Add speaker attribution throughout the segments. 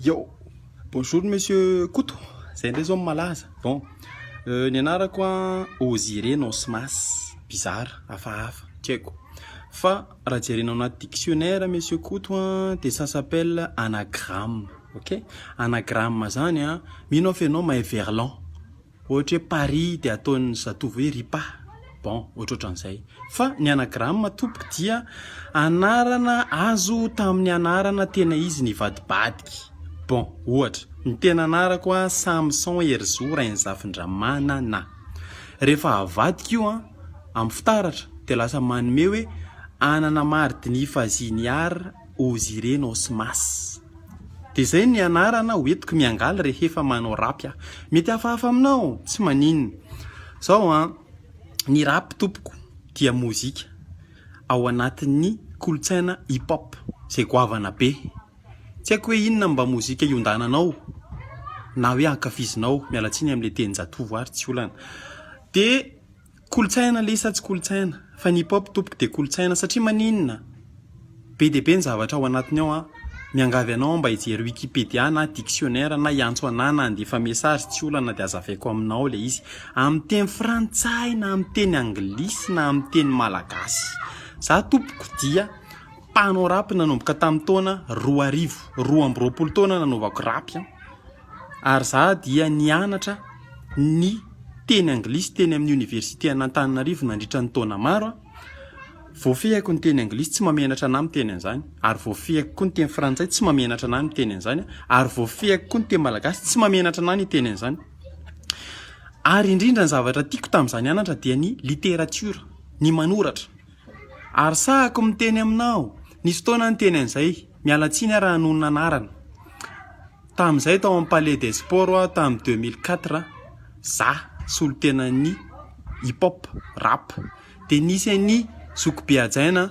Speaker 1: Yo, bonjour monsieur Couto. Zay indray zao malaza. Bon, ny anarako Oziré Osmas. Bizarre, hafahafa, tsy haiko. Fa raha jerenao anaty dictionnaire monsieur Couto de ça s'appelle anagramme. OK? Anagramme zany mino fenao mahay verlan. Ohatra hoe Paris de ataon'ny zatovy hoe Ripa. Bon, ohatrohatran'izay. Fa ny anagramme tompoko dia anarana azo tamin'ny anarana tena izy nivadibadiky. Bon, ohatra, ny tena anarako Samson Herzo Rainzafindramanana. Rehefa avadika io amin'ny fitaratra de lasa manome hoe anana mardiny faziniar Oziré Osmas. De zay ny anarana hoentiko miangaly rehefa manao rapy mety hafahafa aminao, tsy maninona. Zao ny rap tompoko dia mozika ao anatin'ny kolotsaina hip-hop zay goavana be. Tsy haiko hoe inona mba mozika iondananao na hoe ankafizinao, mialatsiny amin'le tenin-jatovo ary tsy olana. De kolotsaina lesa tsy kolotsaina, fa ny hip-hop tompoko de kolotsaina satria maninona? Be de be ny zavatra ao anatiny ao miangavy anao mba hijery Wikipédia na dictionnaire na iantso anah na andefa message tsy olana de azavaiko aminao le izy amin'ny teny frantsay na amin'ny teny anglisy na amin'ny teny malagasy. Za tompoko dia mpanao rap nanomboka tamin'ny taona 2020 taona nanaovako rap ary za dia nianatra ny teny anglisy teny amin'ny université Antananarivo nandritra ny taona maro. Voafehako ny teny anglisy tsy mamenatra anahy miteny an'izany, ary voafehako koa ny teny frantsay tsy mamenatra anahy miteny an'izany, ary voafehako koa ny teny malagasy tsy mamenatra anahy miteny an'izany. Ary indrindra ny zavatra tiako tamin'izany anatra dia ny littérature, ny manoratra. Ary sahako miteny aminao, nisy fotoana ny teny an'izay, mialatsiny raha hanonona anarana. Tamin'izay tao amin'ny Palais des Sports tamin'ny 2004 za solotena ny hip-hop rap. De nisy ny Zoko Beajaina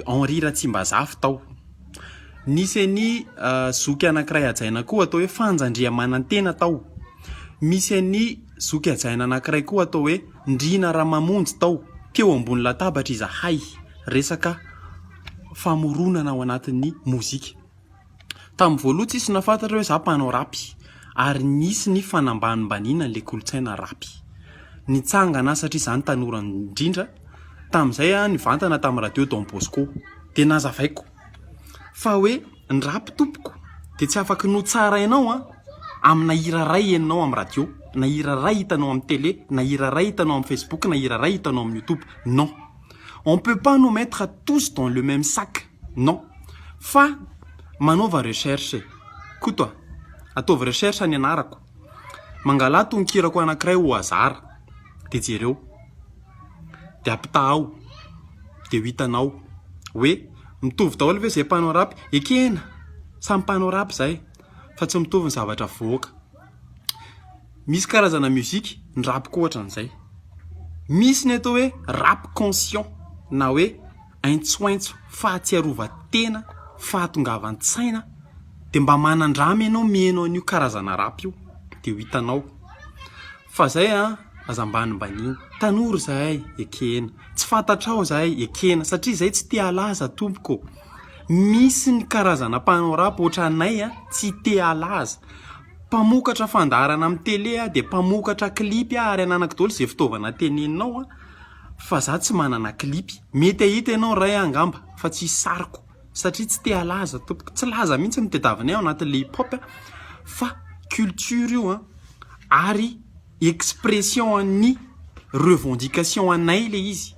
Speaker 1: Henri Ratsimbazafy tao. Nisy ny zoky anankiray ajaina koa atao hoe Fanjandriamanantena tao. Misy ny zoky ajaina anankiray koa atao hoe Ndrina Ramamonjy tao. Teo ambony latabatra izahay resaka famoronana ao anatin'ny mozika. Tamin'ny voaloha tsisy nafantatra hoe za mpanao rapy, ary nisy ny fanambanimbanina le kolotsaina rapy. Nitsangana satria zany tanora indrindra tamin'izay nivantana tamin'ny radio Don Bosco de nazavaiko fa hoe ny rap tompoko de tsy afaka no tsara ianao amina hira ray ianao amin'ny radio, na hira ray hitanao amin'ny télé, na hira ray hitanao amin'ny Facebook, na hira ray hitanao amin'ny YouTube. Non, on peut pas nous mettre tous dans le même sac. Non, fa manova recherche koa ataovy recherche ny anarako, mangala tononkirako anankiray ho azara de jereo de apitao de hitanao hoe mitovy daholo ve zay mpanao rap ekena samy mpanao rap zay fa tsy mitovy ny zavatra voaka. Misy karazana muzika ny rap koa ohatran'izay, misy ny atao hoe rap conscient na hoe aintsoaintso fahatsiarovan-tena fahatongavan-tsaina de mba manandrama ianao mihainao an'io karazana rap io de ho hitanao fa zay azambanimbaniny tanora zahay ekena, tsy fantatrao zahay ekena satria zay tsy te halaza tompoko. Misy ny karazana mpanao rap ohatra anay tsy te halaza, mpamokatra fandaharana amin'ny télé de mpamokatra klipy ary ananako daholo zay fitaovana teneninao fa za tsy manana klipy. Mety ahita ianao ray angamba fa tsy sariko satria tsy te halaza tompoko, tsy laza mihitsy mitadiavinay ao anatin'le hip-hop fa culture io ary expression ny revendication anay le izy.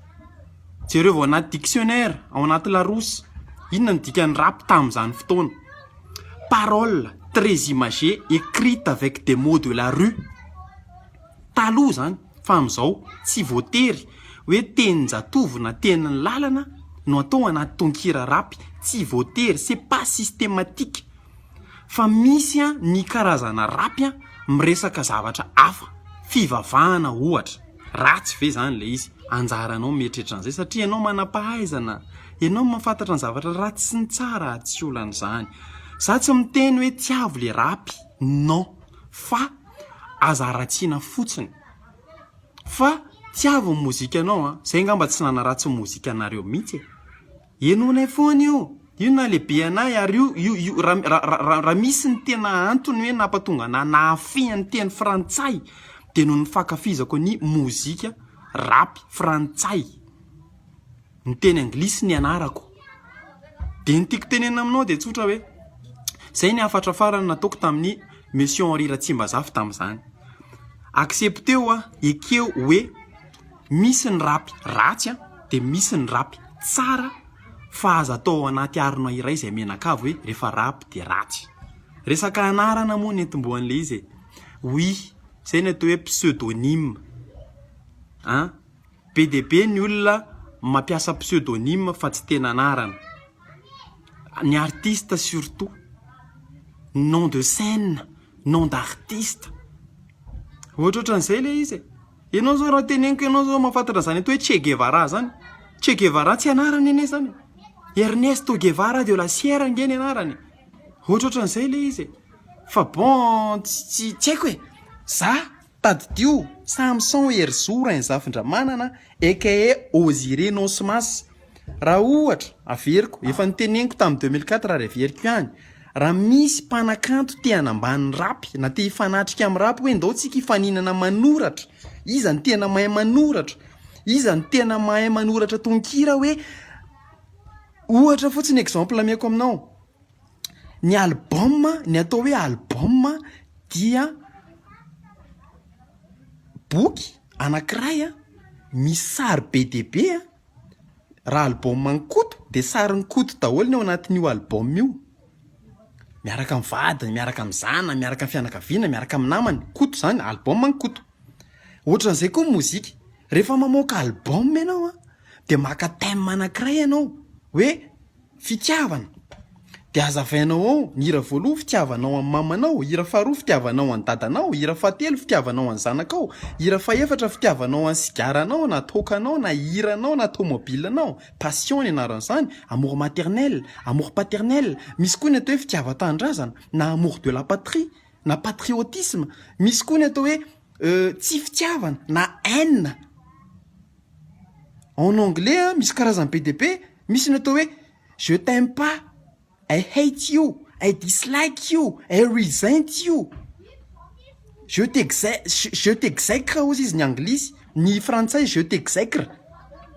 Speaker 1: Jereo vao anaty dictionnaire ao anaty Larousse, inona ny dikan'ny rap tamin'izany fotoana? Parole très imagée écrite avec des mots de la rue. Taloha zany, fa amin'izao tsy voatery hoe tenin-jatovo na tenin'ny lalana no atao anaty tonkira rapy, tsy voatery, c'est pas systématique. Fa misy ny karazana rapy miresaka zavatra hafa, fivavahana ohatra. Ratsy ve zany le izy? Anjaranao mieritreritra an'izay satria ianao manam-pahaizana, ianao mahafantatra ny zavatra ratsy sy ny tsara, tsy olan'izany. Za tsy miteny hoe tiavo le rapy, non, fa azaratsiana fotsiny. Fa tiavo ny mozika anao zay ngamba tsy nanaratsy mozika anareo mihitsy. Enonay foana io, io na lehibe anay ary io raha misy ny tena antony hoe nampatonga nahafiha ny teny frantsay de no ny fakafizako ny mozika rap frantsay ny teny anglisy ny anarako de ny tiako tenena aminao de tsotra hoe zay ny afatra farany nataoko tamin'ny Monsieur Henri Ratsimbazafy tamin'izany accepteo ekeo hoe misy ny rap ratsy de misy ny rap tsara fa aza atao anaty arina iray izay menakavy hoe rehefa rap de ratsy resaka anarana moa ny entomboan'le izy oui zay ny atao hoe pseudonyme be ny olona mampiasa pseudonyme fa tsy tena anarana ny artiste surtout nom de scène nom d'artiste ohatran'izay le izy ianao zao raha teneniko ianao zao mahafantatra zany atao hoe Che Guevara zany Che Guevara tsy anarany ane zany Ernesto Guevara de la Sierra nge ny anarany ohatran'izay le izy fa bon tsy haiko hoe za tadidio Samson Herzog ny zafindramanana aka Ozire Nosmas raha ohatra averiko efa niteneniko tamin'ny 2004 raha averiko ihany raha misy mpanakanto te hanambany rap na te hifanatrika amin'ny rap hoe ndao tsika hifaninana manoratra iza ny tena mahay manoratra iza ny tena mahay manoratra tonkira hoe ohatra fotsiny exemple amiako aminao ny album ny atao hoe album dia boky anankiray misy sary be dia be raha album nkoto de sary nkoto daholo ny ao anatin'io album io miaraka amin'ny vadiny miaraka amin'ny zanany miaraka amin'ny fianakaviana miaraka amin'ny namany koto zany album nkoto ohatran'izay koa mozika rehefa mamoaka album ianao de maka thème anankiray ianao hoe fitiavana de azavainao ao ny hira voaloha fitiavanao amin'ny mamanao hira faharoa fitiavanao amin'ny dadanao hira fahatelo fitiavanao amin'ny zanakao hira fahaefatra fitiavanao amin'ny sigaranao na tokanao na hiranao na tomobilanao passion ny anaran'izany amour maternel amour paternel misy koa ny atao hoe fitiavan-tanindrazana na amour de la patrie na patriotisme misy koa ny atao hoe tsy fitiavana na haine en anglais misy karazany be dia be misy ny atao hoe je t'aime pas I hate you, I dislike you, I resent you. Je t'exècre hozy izy ny anglisy, ny frantsay je t'exècre.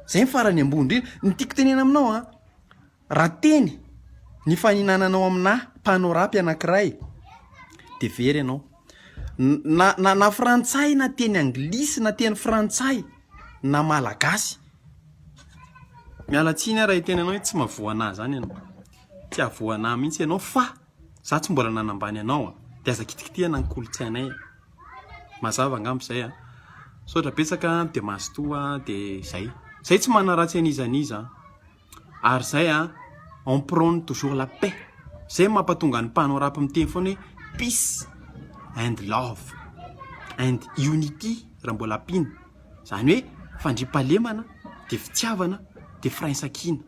Speaker 1: Zay ny farany ambony indrindra, ny tiako tenena aminao raha teny ny faninananao amina mpanao rapy anankiray de very ianao. Na frantsay na teny anglisy na teny frantsay na malagasy. Mialatsiny raha itenenao hoe tsy mahavoana zany ianao. Tsy avoana mihitsy ianao fa za tsy mbola nanambany anao de aza kitikitihana ny kolontsainay mazava angamba zay sotra betsaka de mazotoa de zay tsy manana ratsy an'izaniza ary zay on prône toujours la paix zay mampatonga ny mpanao rap miteny foana hoe peace and love and unity raha mbola piny zany hoe fandriampahalemana de fitiavana de firaisan-kina